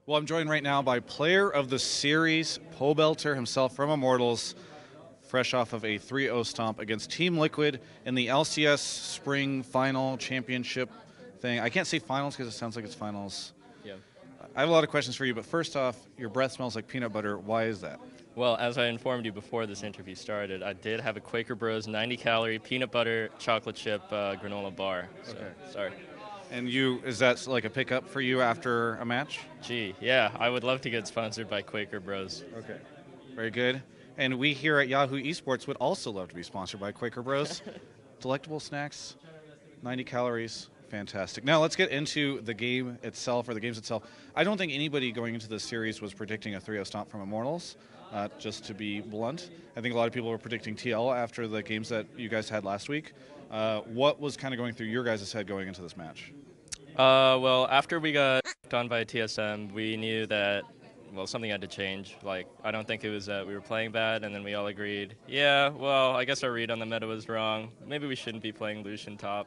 Well, I'm joined right now by player of the series, Pobelter himself from Immortals, fresh off of a 3-0 stomp against Team Liquid in the LCS Spring Final Championship thing. I can't say finals because it sounds like it's finals. Yeah. I have a lot of questions for you, but first off, your breath smells like peanut butter. Why is that? Well, as I informed you before this interview started, I did have a Quaker Bros 90-calorie peanut butter chocolate chip granola bar. So, Okay. sorry. And is that like a pickup for you after a match? Gee, yeah, I would love to get sponsored by Quaker Bros. Okay. Very good. And we here at Yahoo Esports would also love to be sponsored by Quaker Bros. Delectable snacks, 90 calories, fantastic. Now let's get into the game itself, or the games itself. I don't think anybody going into this series was predicting a 3-0 stomp from Immortals, just to be blunt. I think a lot of people were predicting TL after the games that you guys had last week. What was kind of going through your guys' head going into this match? Well, after we got done by TSM, we knew that, well, something had to change. Like, I don't think it was that we were playing bad, and then we all agreed, yeah, well, I guess our read on the meta was wrong. Maybe we shouldn't be playing Lucian top.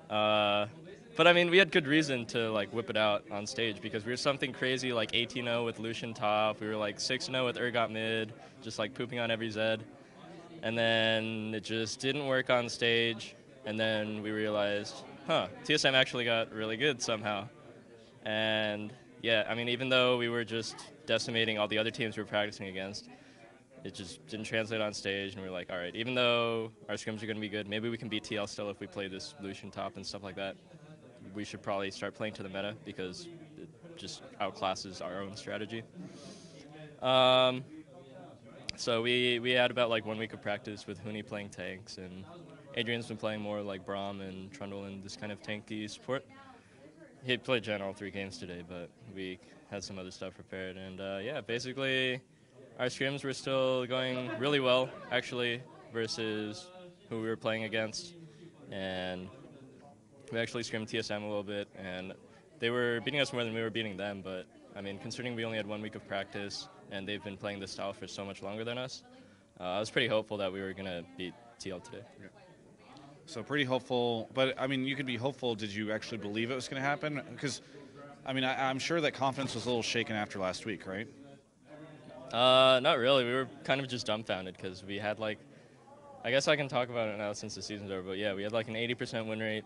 But I mean, we had good reason to like whip it out on stage because we were something crazy like 18-0 with Lucian top. We were like 6-0 with Urgot mid, just like pooping on every Zed. And then it just didn't work on stage. And then we realized, TSM actually got really good somehow. And yeah, I mean, even though we were just decimating all the other teams we were practicing against, it just didn't translate on stage. And we were like, all right, even though our scrims are going to be good, maybe we can beat TL still if we play this Lucian top and stuff like that. We should probably start playing to the meta because it just outclasses our own strategy. So we had about like 1 week of practice with Huni playing tanks, and Adrian's been playing more like Braum and Trundle and this kind of tanky support. He played Gen all 3 games today, but we had some other stuff prepared. And yeah, basically our scrims were still going really well, actually, versus who we were playing against. And we actually scrimmed TSM a little bit, and they were beating us more than we were beating them. But I mean, considering we only had 1 week of practice and they've been playing this style for so much longer than us, I was pretty hopeful that we were going to beat TL today. Yeah. So pretty hopeful, but I mean, you could be hopeful. Did you actually believe it was going to happen? Because, I mean, I'm sure that confidence was a little shaken after last week, right? Not really. We were kind of just dumbfounded because we had like, I guess I can talk about it now since the season's over, but yeah, we had like an 80% win rate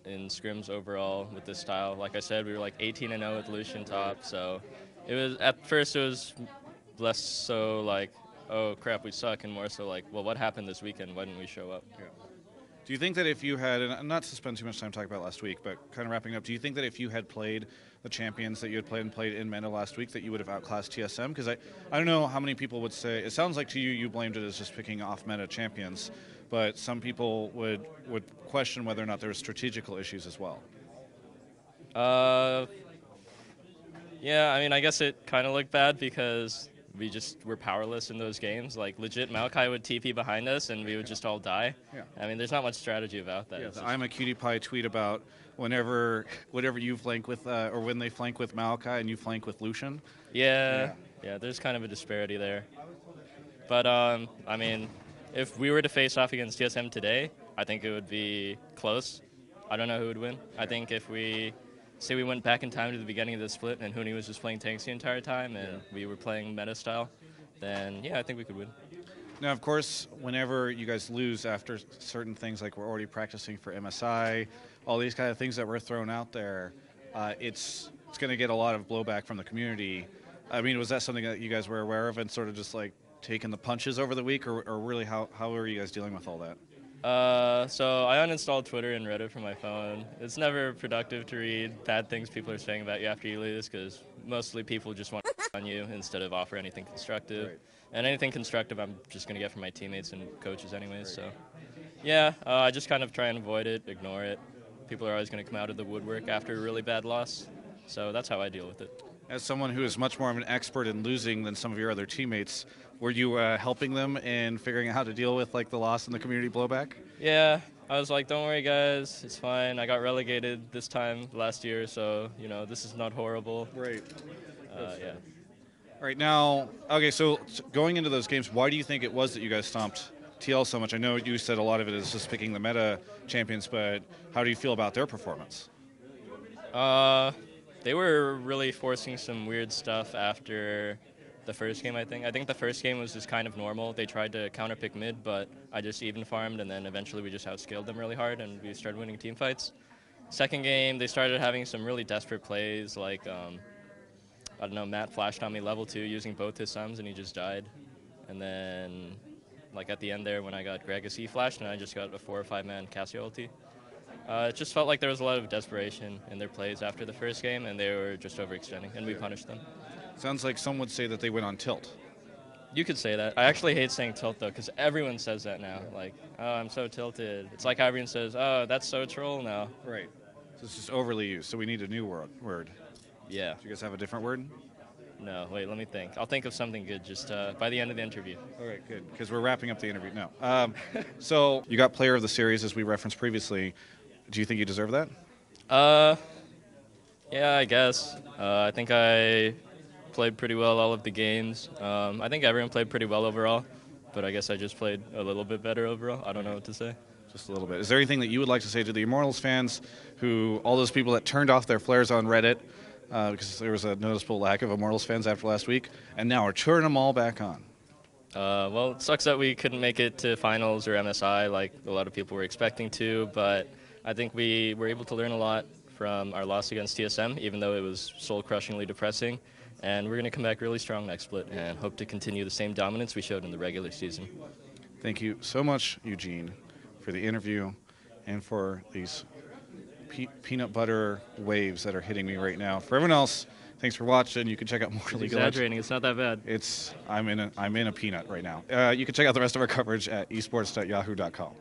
in scrims overall with this style. Like I said, we were like 18-0 with Lucian top, so it was, at first it was less so like, oh crap, we suck, and more so like, well, what happened this weekend? Why didn't we show up? Yeah. Do you think that if you had, and not to spend too much time talking about last week, but kind of wrapping up, do you think that if you had played the champions that you had played in meta last week, that you would have outclassed TSM? Because I don't know how many people would say, it sounds like to you blamed it as just picking off meta champions, but some people would question whether or not there were strategical issues as well. Yeah, I mean, I guess it kind of looked bad because we just were powerless in those games. Like, legit, Maokai would TP behind us, and we would just all die. Yeah. I mean, there's not much strategy about that. Yeah, I'm a cutie pie tweet about whenever you flank with, or when they flank with Maokai and you flank with Lucian. Yeah, there's kind of a disparity there. But, I mean, if we were to face off against TSM today, I think it would be close. I don't know who would win. I think if we went back in time to the beginning of the split and Huni was just playing tanks the entire time and we were playing meta style, then yeah, I think we could win. Now, of course, whenever you guys lose after certain things, like we're already practicing for MSI, all these kind of things that were thrown out there, it's going to get a lot of blowback from the community. I mean, was that something that you guys were aware of and sort of just like taking the punches over the week, or really how are you guys dealing with all that? So I uninstalled Twitter and Reddit from my phone. It's never productive to read bad things people are saying about you after you lose because mostly people just want to on you instead of offer anything constructive. Right. And anything constructive I'm just going to get from my teammates and coaches anyways. So yeah, I just kind of try and avoid it, ignore it. People are always going to come out of the woodwork after a really bad loss. So that's how I deal with it. As someone who is much more of an expert in losing than some of your other teammates, were you helping them in figuring out how to deal with like the loss and the community blowback? Yeah, I was like, don't worry guys, it's fine. I got relegated this time last year, so you know this is not horrible. Right. Yeah. All right, now, okay, so going into those games, why do you think it was that you guys stomped TL so much? I know you said a lot of it is just picking the meta champions, but how do you feel about their performance? They were really forcing some weird stuff after the first game, I think. I think the first game was just kind of normal. They tried to counterpick mid, but I just even farmed, and then eventually we just outscaled them really hard, and we started winning team fights. Second game, they started having some really desperate plays, like, I don't know, Matt flashed on me level 2 using both his sums, and he just died. And then, like, at the end there, when I got Gragas, he flashed, and I just got a 4 or 5-man Cassio ulti. It just felt like there was a lot of desperation in their plays after the first game, and they were just overextending, and we punished them. Sounds like some would say that they went on tilt. You could say that. I actually hate saying tilt, though, because everyone says that now. Like, oh, I'm so tilted. It's like how everyone says, oh, that's so troll now. Right. So it's just overly used, so we need a new word. Yeah. Do you guys have a different word? No, wait, let me think. I'll think of something good just by the end of the interview. All right, good, because we're wrapping up the interview now. So you got player of the series, as we referenced previously. Do you think you deserve that? Yeah, I guess. I think I played pretty well all of the games. I think everyone played pretty well overall, but I guess I just played a little bit better overall. I don't know what to say. Just a little bit. Is there anything that you would like to say to the Immortals fans, all those people that turned off their flares on Reddit because there was a noticeable lack of Immortals fans after last week, and now are turning them all back on? Well, it sucks that we couldn't make it to finals or MSI like a lot of people were expecting to, but I think we were able to learn a lot from our loss against TSM, even though it was soul-crushingly depressing. And we're going to come back really strong next split and hope to continue the same dominance we showed in the regular season. Thank you so much, Eugene, for the interview and for these peanut butter waves that are hitting me right now. For everyone else, thanks for watching. You can check out more League of Legends. Exaggerating. It's not that bad. I'm in a peanut right now. You can check out the rest of our coverage at esports.yahoo.com.